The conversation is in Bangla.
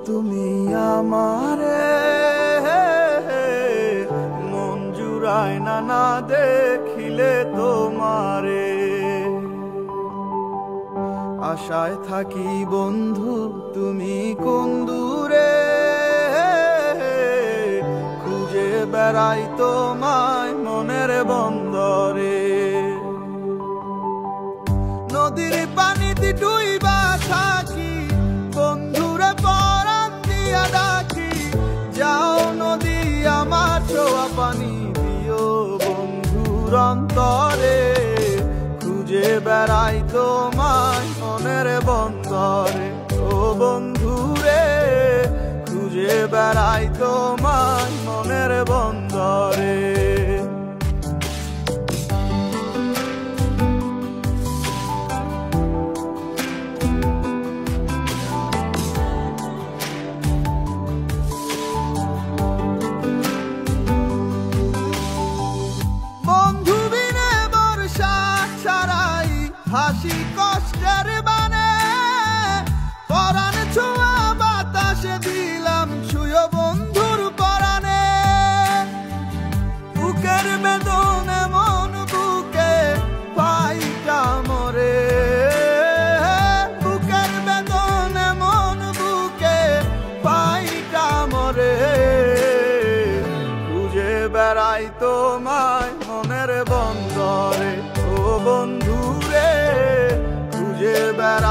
তুমি আমারে, মন জুড়ায় না না দেখিলে তোমারে। আশায় থাকি বন্ধু তুমি কোন দূরে, খুঁজে বেড়াই তোমায় মনের বন্দরে। নদীর পানিতে ডুইবা থাকি, বন্ধুরে পরাণ দিয়া ডাকি। যাও নদী আমার ছোঁয়া পানি দিও বন্ধুর অন্তরে, খুঁজে বেড়াই তোমায় মনের বন্দরে। ও বন্ধুরে, খুঁজে বেড়াই তোমায় মনের বন্দরে। হাসি কষ্টের বানে, পরাণ ছোঁয়া বাতাসে দিলাম ছুঁয়ো বন্ধুর পরাণে। বুকের বেদনে মন বুকে পাইটা মরে, বুকের বেদনে মন বুকে পাইটা মরে। খুঁজে বেড়াই তোমায় মনের বন্দরে। ও বন্ধু রে, খুঁজে বেড়াই